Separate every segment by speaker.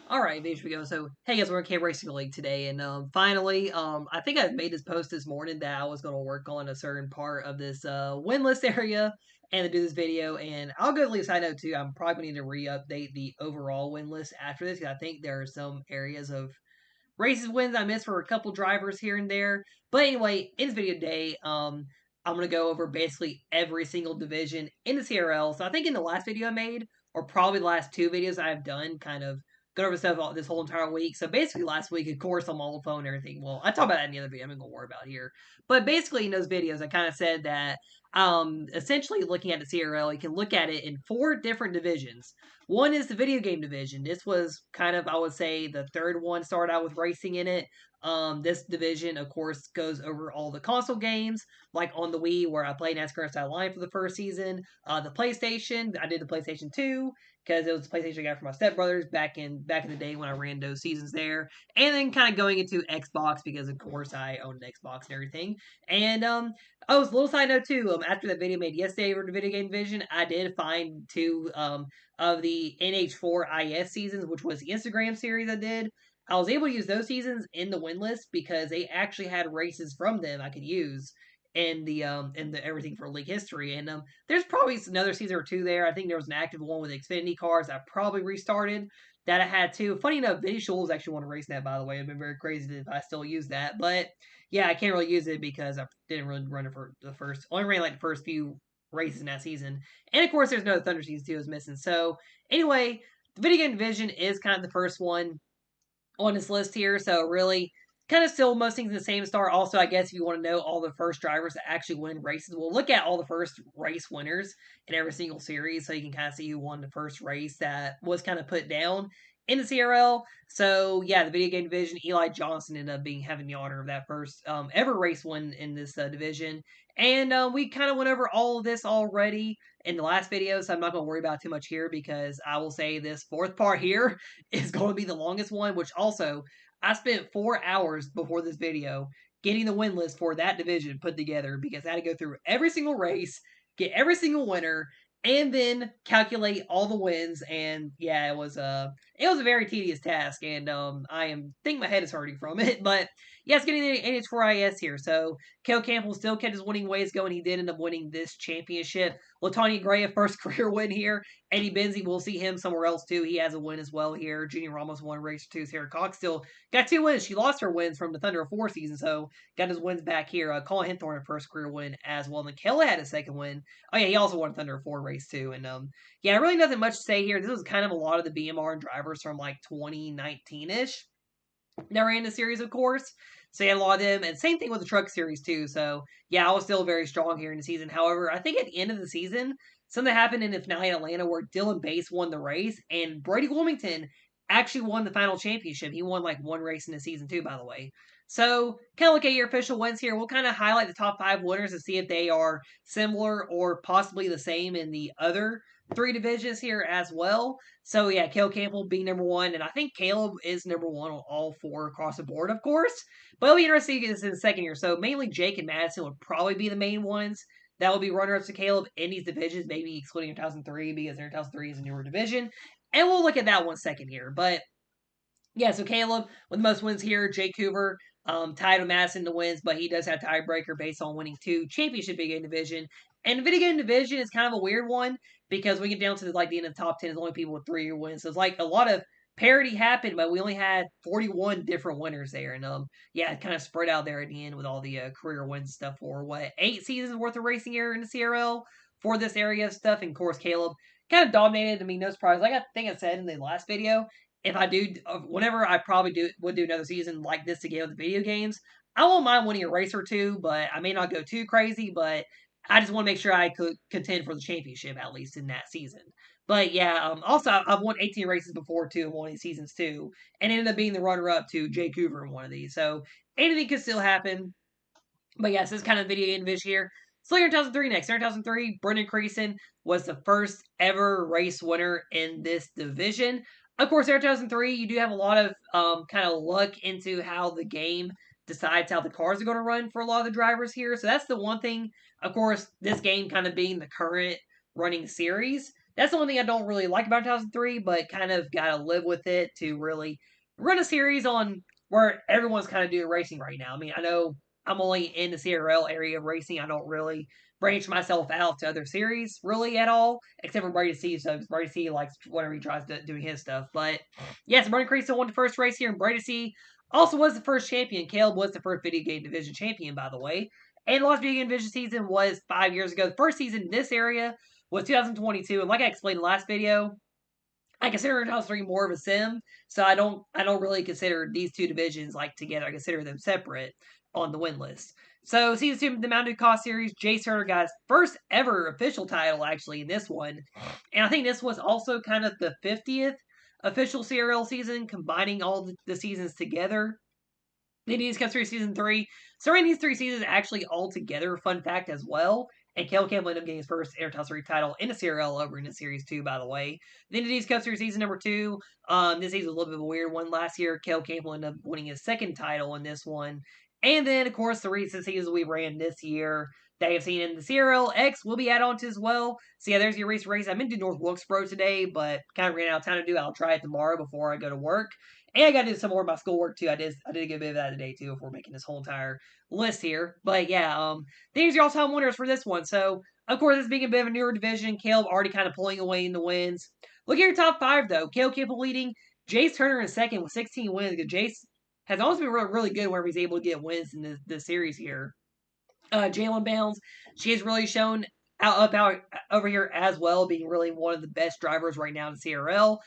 Speaker 1: Alright, there we go. So, hey guys, we're in Camp Racing League today, and finally, I think I made this post this morning that I was going to work on a certain part of this win list area and to do this video, and I'll go at least I know too, I'm probably going to need to re-update the overall win list after this, because I think there are some areas of races wins I missed for a couple drivers here and there. But anyway, in this video today, I'm going to go over basically every single division in the CRL. So I think in the last video I made, or probably the last two videos I've done, kind of going over stuff this whole entire week. So basically last week, of course, I'm on the phone and everything. Well, I talk about that in the other video. I'm not going to worry about here. But basically in those videos, I kind of said that essentially looking at the CRL, you can look at it in four different divisions. One is the video game division. This was kind of, I would say, the third one started out with racing in it. This division, of course, goes over all the console games, like on the Wii, where I played NASCAR Style Line for the first season. The PlayStation, I did the PlayStation 2, because it was the PlayStation I got for my stepbrothers back in the day when I ran those seasons there. And then kind of going into Xbox, because of course I owned an Xbox and everything. And oh, a little side note too. After that video made yesterday for the video game division, I did find two of the NH4 IS seasons, which was the Instagram series I did. I was able to use those seasons in the win list because they actually had races from them I could use in the everything for league history. And there's probably another season or two there. I think there was an active one with Xfinity cars I probably restarted that I had too. Funny enough, Vinny Schulz actually won a race in that, by the way. It'd been very crazy if I still use that. But yeah, I can't really use it because I didn't really run it for the first, only ran like the first few races in that season. And of course, there's no Thunder season 2 is missing. So anyway, the video game division is kind of the first one on this list here. So really, kind of still most things in the same star. Also, I guess if you want to know all the first drivers that actually win races, we'll look at all the first race winners in every single series, so you can kind of see who won the first race that was kind of put down in the CRL. So yeah, the video game division, Eli Johnson ended up having the honor of that first ever race win in this division. And we kind of went over all of this already in the last video, so I'm not going to worry about too much here, because I will say this fourth part here is going to be the longest one, which also I spent 4 hours before this video getting the win list for that division put together, because I had to go through every single race, get every single winner, and then calculate all the wins. And yeah, it was a very tedious task, and think my head is hurting from it. But yeah, it's getting the NH4IS here. So Kel Campbell still kept his winning ways going. He did end up winning this championship. Latanya Gray, a first career win here. Eddie Benzie, we'll see him somewhere else too. He has a win as well here. Junior Ramos won race two. Sarah Cox still got two wins. She lost her wins from the Thunder of 4 season, so got his wins back here. Colin Hinthorn, a first career win as well. And then Kelly had a second win. Oh yeah, he also won a Thunder of 4 race too. And yeah, really nothing much to say here. This was kind of a lot of the BMR drivers from like 2019-ish that ran the series, of course. So you had a lot of them, and same thing with the truck series too. So yeah, I was still very strong here in the season. However, I think at the end of the season, something happened in the finale in Atlanta where Dylan Bass won the race, and Brady Wilmington actually won the final championship. He won like one race in the season too, by the way. So kind of look at your official wins here. We'll kind of highlight the top 5 winners and see if they are similar or possibly the same in the other 3 divisions here as well. So yeah, Caleb Campbell being number 1, and I think Caleb is number 1 on all 4 across the board, of course. But it'll be interesting to see this in the second year. So mainly Jake and Madison would probably be the main ones that will be runner-ups to Caleb in these divisions, maybe excluding 2003, because 2003 is a newer division. And we'll look at that one second here. But yeah, so Caleb with the most wins here. Jake Hoover tied with Madison the wins, but he does have tiebreaker based on winning 2 championship video game division. And the video game division is kind of a weird one, because we get down to the end of the top 10, there's only people with 3-year wins. So it's like a lot of parity happened, but we only had 41 different winners there. And yeah, it kind of spread out there at the end with all the career wins stuff for 8 seasons worth of racing here in the CRL for this area of stuff. And of course, Caleb kind of dominated. I mean, no surprise. Like I think I said in the last video, if I do, whenever I probably would do another season like this again with the video games, I won't mind winning a race or two, but I may not go too crazy. But I just want to make sure I could contend for the championship at least in that season. But yeah, also I've won 18 races before too in one of these seasons too, and ended up being the runner-up to Jake Hoover in one of these. So anything could still happen. But yes, this is kind of video game vision here. So here in 2003 next. Here in 2003, Brendan Creason was the first ever race winner in this division. Of course, here in 2003, you do have a lot of kind of luck into how the game decides how the cars are going to run for a lot of the drivers here. So that's the one thing. Of course, this game kind of being the current running series. That's the one thing I don't really like about 2003, but kind of got to live with it to really run a series on where everyone's kind of doing racing right now. I mean, I know I'm only in the CRL area of racing. I don't really branch myself out to other series really at all, except for Brady C. So Brady C likes whatever he tries to doing his stuff. But yes, Bernie Creasel won the first race here, and Brady C also was the first champion. Caleb was the first video game division champion, by the way. And the last video game division season was 5 years ago. The first season in this area was 2022, and like I explained in the last video, I consider House 3 more of a sim, so I don't really consider these two divisions like together. I consider them separate on the win list. So season 2 of the Mountain Dew Cost Series, Jay Turner got his first ever official title actually in this one. And I think this was also kind of the 50th official CRL season, combining all the seasons together. Then he just comes through season 3. Starting these 3 seasons actually all together, fun fact as well. And Kel Campbell ended up getting his first Intertown 3 title in the CRL over in the Series 2, by the way. Then Denise comes through season number 2. This season was a little bit of a weird one last year. Kel Campbell ended up winning his second title in this one. And then, of course, the recent seasons we ran this year that you've seen in the CRL X will be added on to as well. So yeah, there's your recent race. I'm into North Wilkesboro today, but kind of ran out of time to do. I'll try it tomorrow before I go to work. And I got to do some more of my schoolwork too. I did a good bit of that today too before making this whole entire list here. But yeah, these are all time winners for this one. So of course, this being a bit of a newer division, Caleb already kind of pulling away in the wins. Look at your top 5 though. Caleb Campbell leading, Jace Turner in second with 16 wins. Jace has always been really, really good whenever he's able to get wins in the series here. Jalen Bounds, she has really shown out over here as well, being really one of the best drivers right now in CRL.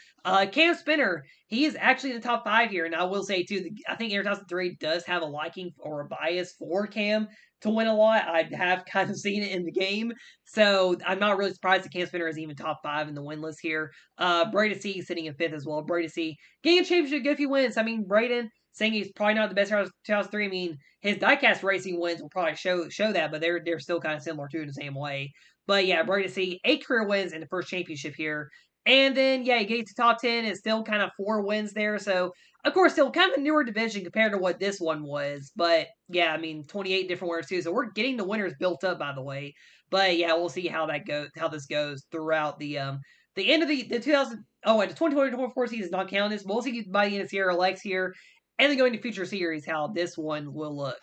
Speaker 1: Cam Spinner, he is actually in the top 5 here, and I will say too, I think Air 3 does have a liking or a bias for Cam to win a lot. I have kind of seen it in the game, so I'm not really surprised that Cam Spinner is even top 5 in the win list here. Brayden C sitting in 5th as well. Brayden C getting a championship, good few wins. I mean, Brayden saying he's probably not the best driver of 2003. I mean, his diecast racing wins will probably show that, but they're still kind of similar too in the same way. But yeah, Brady C 8 career wins in the first championship here. And then yeah, he gets to top 10 and still kind of 4 wins there. So of course still kind of a newer division compared to what this one was. But yeah, I mean 28 different winners too. So we're getting the winners built up by the way. But yeah, we'll see how this goes throughout the end of the 2000 oh wait, the 2024 season not counting this. We'll see by the end of Sierra Lex here. And then going to future series how this one will look.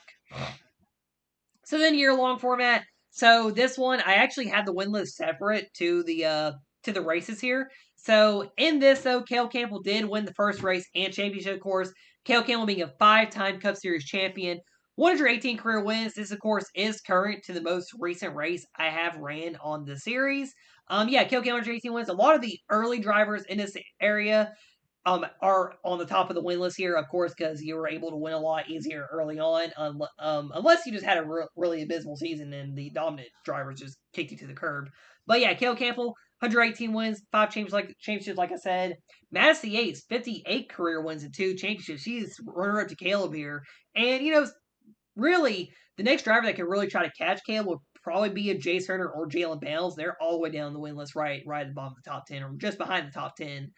Speaker 1: So then year-long format. So this one, I actually had the win list separate to the races here. So in this though, Cale Campbell did win the first race and championship, of course. Cale Campbell being a 5-time Cup Series champion. 118 career wins. This, of course, is current to the most recent race I have ran on the series. Yeah, Cale Campbell 118 wins. A lot of the early drivers in this area are on the top of the win list here, of course, because you were able to win a lot easier early on, unless you just had a really abysmal season and the dominant drivers just kicked you to the curb. But yeah, Cale Campbell, 118 wins, 5 championships, like I said. Madison Yates, 58 career wins and 2 championships. She's runner up to Caleb here. And, really, the next driver that could really try to catch Caleb would probably be a Jay Turner or Jalen Bounds. They're all the way down the win list, right at the bottom of the top 10, or just behind the top 10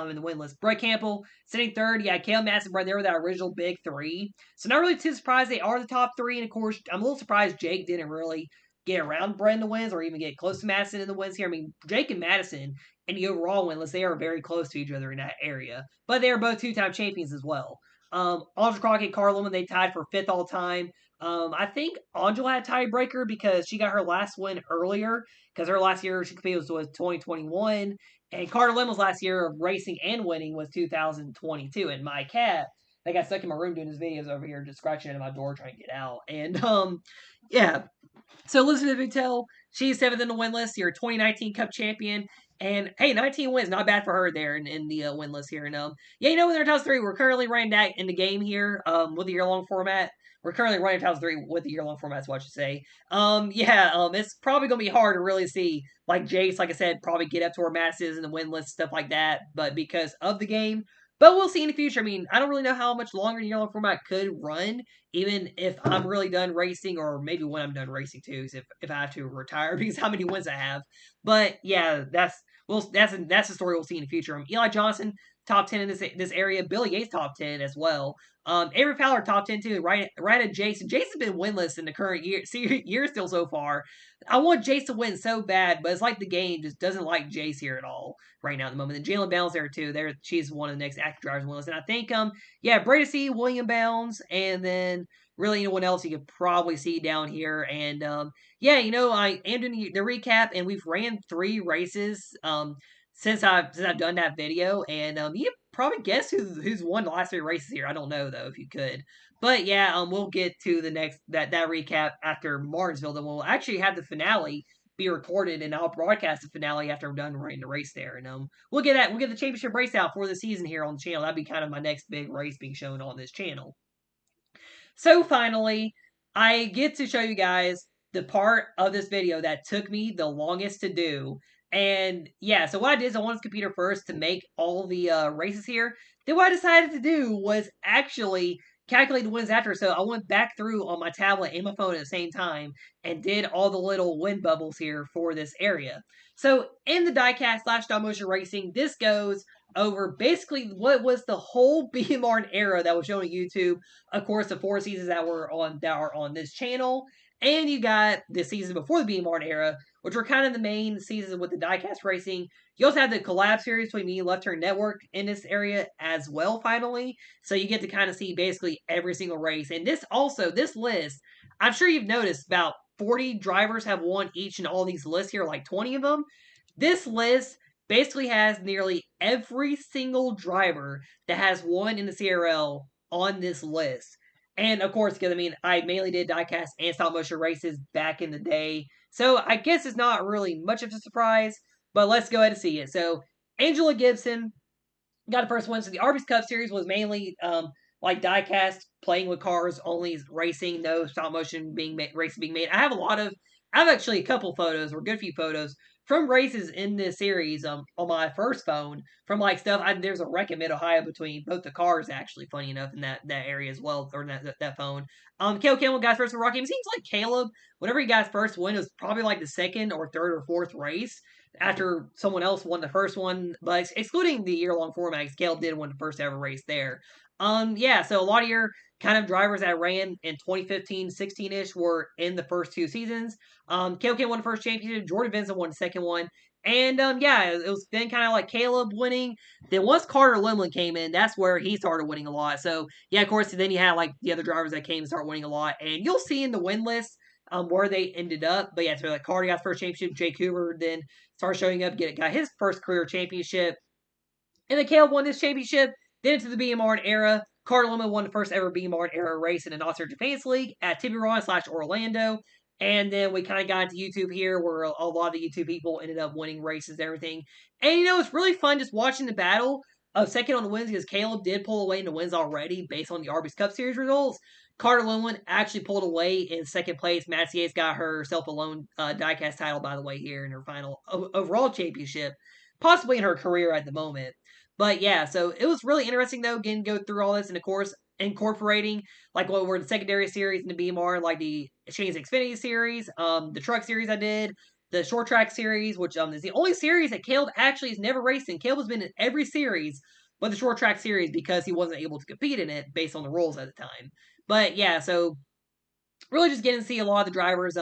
Speaker 1: in the win list. Brett Campbell sitting third. Yeah, Caleb Madison right there with that original big 3. So not really too surprised they are the top 3. And of course, I'm a little surprised Jake didn't really get around Brett in the wins or even get close to Madison in the wins here. I mean, Jake and Madison in the overall win list, they are very close to each other in that area. But they are both 2-time champions as well. Audra Crockett, Carl Lewin, they tied for 5th all time. I think Angela had a tiebreaker because she got her last win earlier because her last year she competed was 2021. And Carter Lemmel's last year of racing and winning was 2022. And my cat, that got stuck in my room doing his videos over here, just scratching at my door trying to get out. And yeah. So Elizabeth Vittel, she's 7th in the win list. You're 2019 Cup champion. And hey, 19 wins, not bad for her there in the win list here. And yeah, in their top 3, we're currently running that in the game here with the year-long format. We're currently running top 3 with the year-long format, is what I should say. It's probably going to be hard to really see, like Jace, like I said, probably get up to where Mass is in the win list, stuff like that, but because of the game. But we'll see in the future. I mean, I don't really know how much longer the year-long format could run, even if I'm really done racing, or maybe when I'm done racing too, if I have to retire because how many wins I have. But yeah, that's the story we'll see in the future. Eli Johnson, top 10 in this area. Billy Yates top 10 as well. Avery Fowler top 10 too, right at Jason. Jason's been winless in the current year still so far. I want Jace to win so bad, but it's like the game just doesn't like Jace here at all right now at the moment. And Jalen Bounds there too. She's one of the next active drivers winless. And I think yeah, Brady C, William Bounds, and then really anyone else you could probably see down here. And yeah, I am doing the recap, and we've ran 3 races since I've done that video, and you probably guess who's won the last 3 races here. I don't know though if you could, but yeah, we'll get to the next that recap after Martinsville. Then we'll actually have the finale be recorded, and I'll broadcast the finale after I'm done running the race there. And we'll get the championship race out for the season here on the channel. That'd be kind of my next big race being shown on this channel. So finally, I get to show you guys the part of this video that took me the longest to do. And yeah, so what I did is I went on the computer first to make all the races here. Then what I decided to do was actually calculate the wins after. So I went back through on my tablet and my phone at the same time and did all the little win bubbles here for this area. So in the diecast / stop motion racing, this goes over basically what was the whole BMR era that was shown on YouTube. Of course, the 4 seasons that are on this channel, and you got the season before the Beam Art era, which were kind of the main seasons with the diecast racing. You also have the collab series between me and Left Turn Network in this area as well, finally. So you get to kind of see basically every single race. And this list, I'm sure you've noticed about 40 drivers have won each in all these lists here, like 20 of them. This list basically has nearly every single driver that has won in the CRL on this list. And of course, because I mainly did diecast and stop motion races back in the day. So I guess it's not really much of a surprise, but let's go ahead and see it. So Angela Gibson got the first one. So the Arby's Cup Series was mainly like diecast, playing with cars, only racing, no stop motion racing being made. I have actually a couple photos, or a good few photos from races in this series on my first phone from like stuff. There's a wreck in Mid Ohio between both the cars, actually, funny enough, in that area as well, or that phone. Caleb Campbell got first for Rocky. It seems like Caleb, whenever he got his first win, it was probably like the second or third or fourth race after someone else won the first one, but excluding the year-long format, Caleb did win the first ever race there. Yeah, so a lot of your kind of drivers that ran in 2015, 16-ish were in the first 2 seasons. Caleb won the first championship. Jordan Vincent won the second one. And yeah, it was then kind of like Caleb winning. Then once Carter Limlin came in, that's where he started winning a lot. So yeah, of course, then you had like the other drivers that came and start winning a lot. And you'll see in the win list where they ended up. But yeah, so like Carter got the first championship. Jake Hoover then started showing up, got his first career championship. And then Caleb won this championship. Then into the BMR era, Carter Limlin won the first ever BMR era race in the Not Search Advanced League at Tiburon / Orlando. And then we kind of got into YouTube here where a lot of the YouTube people ended up winning races and everything. And it's really fun just watching the battle of second on the wins because Caleb did pull away in the wins already based on the Arby's Cup Series results. Carter Limlin actually pulled away in second place. Matt Yates got herself a lone diecast title, by the way, here in her final overall championship, possibly in her career at the moment. But yeah, so it was really interesting though, again, go through all this, and of course, incorporating like what were the secondary series in the BMR, like the Shane's Xfinity series, the truck series I did, the short track series, which is the only series that Caleb actually has never raced in. Caleb has been in every series but the short track series because he wasn't able to compete in it based on the rules at the time. But yeah, so really just getting to see a lot of the drivers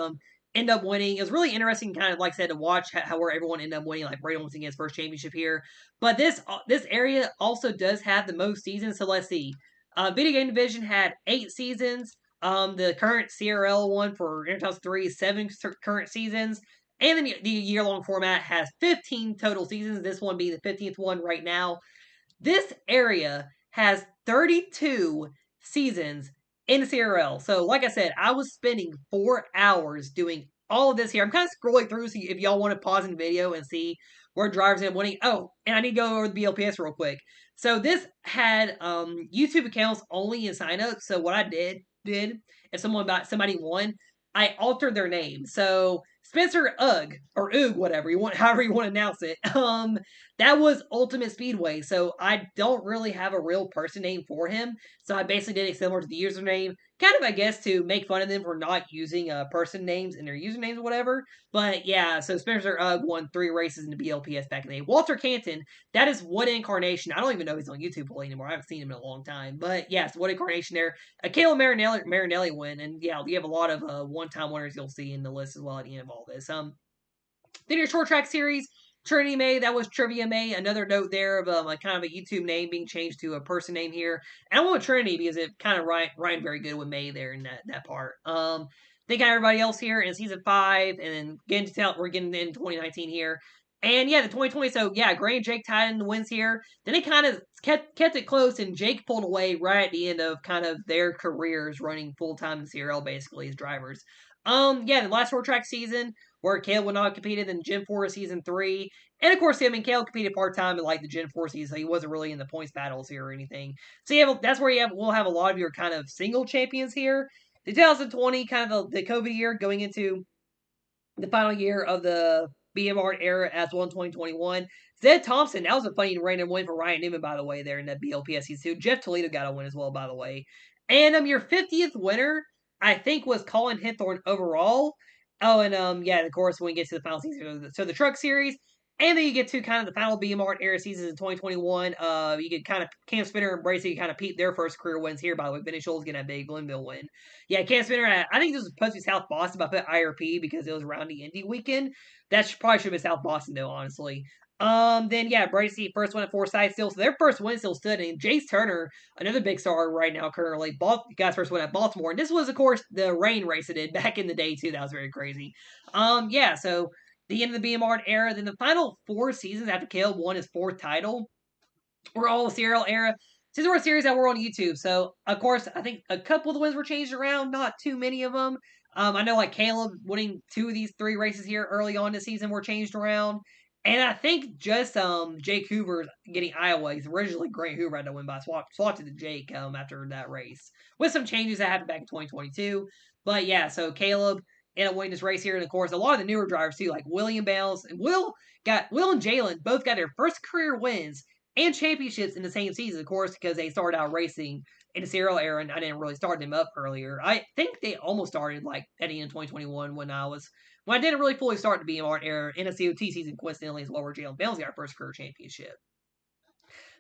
Speaker 1: end up winning. It was really interesting, kind of like I said, to watch how where everyone ended up winning. Like Brady once again his first championship here, but this area also does have the most seasons. So let's see. Video game division had 8 seasons. The current CRL one for Intertown 3 is 7 current seasons. And then the year-long format has 15 total seasons. This one being the 15th one right now. This area has 32 seasons in the CRL. So, like I said, I was spending 4 hours doing all of this here. I'm kind of scrolling through, so if y'all want to pause in the video and see where drivers end up winning. Oh, and I need to go over the BLPS real quick. So this had YouTube accounts only in signups. So what I did if somebody won, I altered their name. So Spencer Ugg or Oog, whatever you want, however you want to announce it. That was Ultimate Speedway, so I don't really have a real person name for him. So I basically did it similar to the username, kind of I guess to make fun of them for not using person names in their usernames or whatever. But yeah, so Spencer Ugg won 3 races in the BLPS back in the day. Walter Canton, that is What Incarnation. I don't even know if he's on YouTube fully anymore. I haven't seen him in a long time. But yeah, it's What Incarnation there. Caleb Marinelli win, and yeah, you have a lot of one-time winners you'll see in the list as well at the end of all this. Then your short track series, Trinity May, that was Trivia May. Another note there of a kind of a YouTube name being changed to a person name here. And I want Trinity because it kind of rhymed very good with May there in that part. Think everybody else here in season 5, and then we're getting into 2019 here. And yeah, the 2020. So yeah, Gray and Jake tied in the wins here. Then they kind of kept it close, and Jake pulled away right at the end of kind of their careers running full time in CRL basically as drivers. Yeah, the last short track season where Caleb would not have competed in Gen 4 season 3. And of course, him and Caleb competed part time in like the Gen 4 season, so he wasn't really in the points battles here or anything. So yeah, that's where we'll have a lot of your kind of single champions here. The 2020, kind of the COVID year, going into the final year of the BMR era as well in 2021. Zed Thompson, that was a funny random win for Ryan Newman, by the way, there in that BLPS season 2. Jeff Toledo got a win as well, by the way. And your 50th winner, I think, was Colin Hinthorn overall. Oh, and yeah, of course, when we get to the final season, so the Truck Series, and then you get to kind of the final BMR era seasons in 2021. You get kind of Cam Spinner and Bracey kind of peep their first career wins here, by the way. Vinny Scholes getting a big Glenville win. Yeah, Cam Spinner, I think this was supposed to be South Boston, but I put IRP because it was around the Indy weekend. That probably should have been South Boston, though, honestly. Then yeah, Bracey first one at Forsyth still, so their first win still stood. And Jace Turner, another big star right now currently, guys first win at Baltimore. And this was, of course, the rain race it did back in the day too. That was very crazy. Yeah, so the end of the BMR era. Then the final 4 seasons after Caleb won his 4th title were all the CRL era. These were series that were on YouTube. So, of course, I think a couple of the wins were changed around, not too many of them. I know like Caleb winning 2 of these 3 races here early on this season were changed around. And I think just Jake Hoover getting Iowa. He's originally Grant Hoover had to win, but I swapped it to Jake after that race. With some changes that happened back in 2022. But yeah, so Caleb ended up winning this race here. And of course, a lot of the newer drivers too, like William Bales and Will and Jalen both got their first career wins and championships in the same season, of course, because they started out racing in the serial era, and I didn't really start them up earlier. I think they almost started like at the end of 2021 when I didn't really fully start the BMR era in a COT season, coincidentally, as well, where Jalen Bales got our first career championship.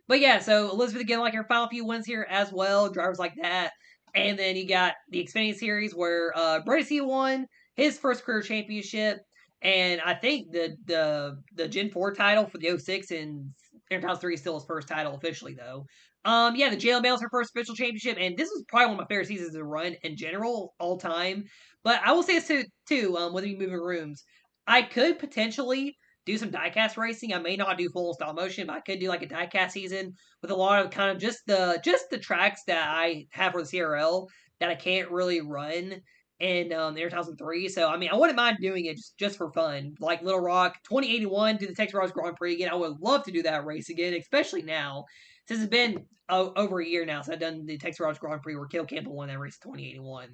Speaker 1: But yeah, so Elizabeth again, like her final few wins here as well, drivers like that. And then you got the Xfinity Series where Bracey won his first career championship. And I think the Gen 4 title for the 06 and Air 3 is still his first title officially, though. Yeah, the Jalen Bales her first official championship, and this was probably one of my favorite seasons to run in general, all time. But I will say this too, whether you moving rooms, I could potentially do some diecast racing. I may not do full stop motion, but I could do like a diecast season with a lot of kind of just the tracks that I have for the CRL that I can't really run in the Air 2003. So I mean, I wouldn't mind doing it just for fun, like Little Rock 2081 do the Texas Rose Grand Prix again. I would love to do that race again, especially now since it's been over a year now since I've done the Texas Rose Grand Prix where Kill Campbell won that race in 2081.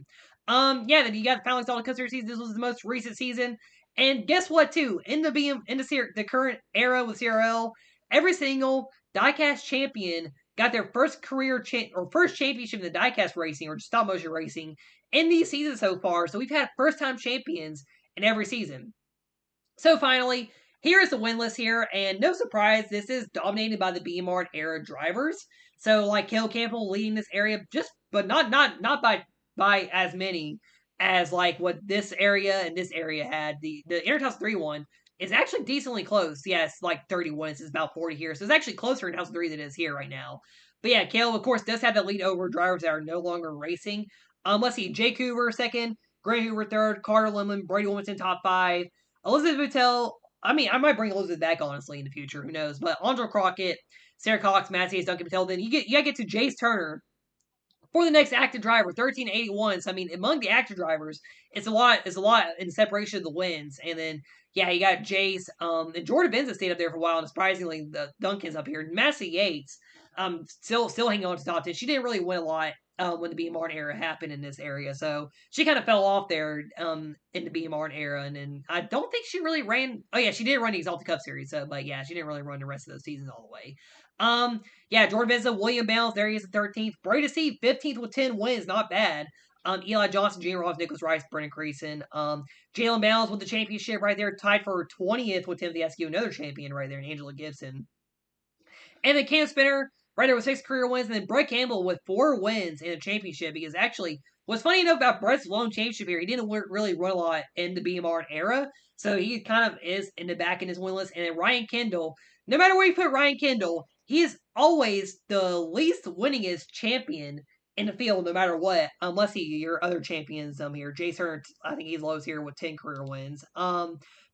Speaker 1: Yeah, then you got the finally installed customer season. This was the most recent season. And guess what, too? In the current era with CRL, every single diecast champion got their first first championship in the diecast racing or stop motion racing in these seasons so far. So we've had first time champions in every season. So finally, here is the win list here, and no surprise, this is dominated by the BMR era drivers. So like Caleb Campbell leading this area, but not by as many as like what this area and this area had. The Interhouse 3 one is actually decently close. Yeah, it's like 31. It's about 40 here. So it's actually closer in House 3 than it is here right now. But yeah, Caleb, of course, does have the lead over drivers that are no longer racing. Let's see, Jake Hoover second, Gray Hoover third, Carter Lemon, Brady Wilmington top 5, Elizabeth Boutel. I mean, I might bring Elizabeth back, honestly, in the future. Who knows? But Andrew Crockett, Sarah Cox, Matthews, Duncan Patel. Then you gotta get to Jace Turner for the next active driver, 1381. So I mean, among the active drivers, it's a lot in separation of the wins. And then yeah, you got Jace, and Jordan Benson stayed up there for a while, and surprisingly, the Duncan's up here. Massey Yates, still hanging on to top 10. She didn't really win a lot when the BMR era happened in this area. So she kind of fell off there in the BMR era, and then I don't think she really ran. Oh yeah, she did run the Exalted Cup series, so but yeah, she didn't really run the rest of those seasons all the way. Yeah, Jordan Venza, William Bounds, there he is, the 13th. Brady C, 15th with 10 wins, not bad. Eli Johnson, Junior Ross, Nicholas Rice, Brennan Creason. Jalen Bounds with the championship right there, tied for 20th with Timothy Askew, another champion right there, and Angela Gibson. And then Cam Spinner, right there with 6 career wins, and then Brett Campbell with 4 wins in a championship. Because actually, what's funny enough about Brett's lone championship here, he didn't really run a lot in the BMR era, so he kind of is in the back in his win list. And then Ryan Kendall, no matter where you put Ryan Kendall, he is always the least winningest champion in the field, no matter what, unless your other champions here. Jace Hearn, I think he's lowest here with 10 career wins.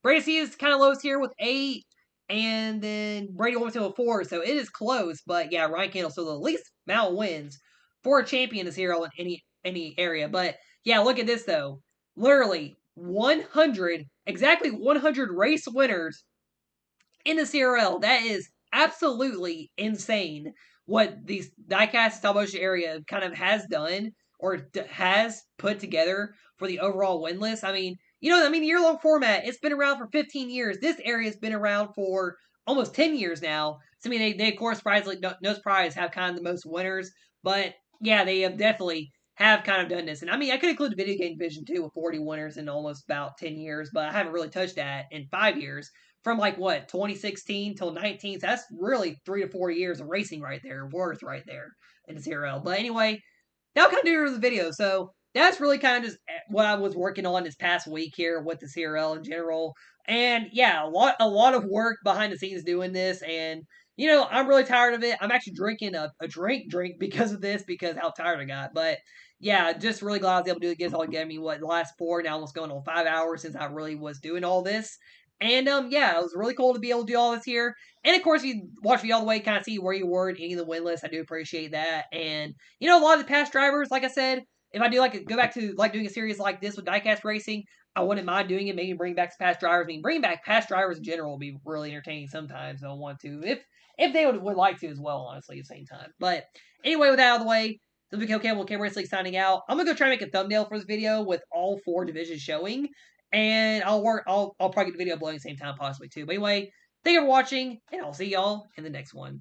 Speaker 1: Brady is kind of lowest here with 8 and then Brady went to a 4, so it is close. But yeah, Ryan Kendall, so the least amount of wins for a champion is here in any area. But yeah, look at this though. Literally 100, exactly 100 race winners in the CRL. That is absolutely insane what these diecast stop motion area kind of has done or has put together for the overall win list. I mean, year long format, it's been around for 15 years. This area has been around for almost 10 years now. So, I mean, they of course, surprisingly, no surprise, have kind of the most winners. But yeah, they have definitely have kind of done this. And I mean, I could include the video game division too with 40 winners in almost about 10 years, but I haven't really touched that in 5 years from like what 2016 till 19. So that's really 3 to 4 years of racing right there, worth right there in the CRL. But anyway, that'll kind of do the video. So that's really kind of just what I was working on this past week here with the CRL in general. And yeah, a lot of work behind the scenes doing this. And I'm really tired of it. I'm actually drinking a drink because of this, because how tired I got. But yeah, just really glad I was able to do it. Guess all get me what the last 4, now almost going on 5 hours since I really was doing all this. And yeah, it was really cool to be able to do all this here. And of course, you watch me all the way, kind of see where you were in any of the win lists. I do appreciate that. And a lot of the past drivers, like I said, if I do go back to like doing a series like this with diecast racing, I wouldn't mind doing it. Maybe bring back some past drivers. I mean, bringing back past drivers in general would be really entertaining sometimes. I don't want to, if they would like to as well, honestly, at the same time. But anyway, with that out of the way, this is okay. Well, Camera Wrestling signing out. I'm gonna go try and make a thumbnail for this video with all 4 divisions showing, and I'll probably get the video uploading at the same time possibly too. But anyway, thank you for watching, and I'll see y'all in the next one.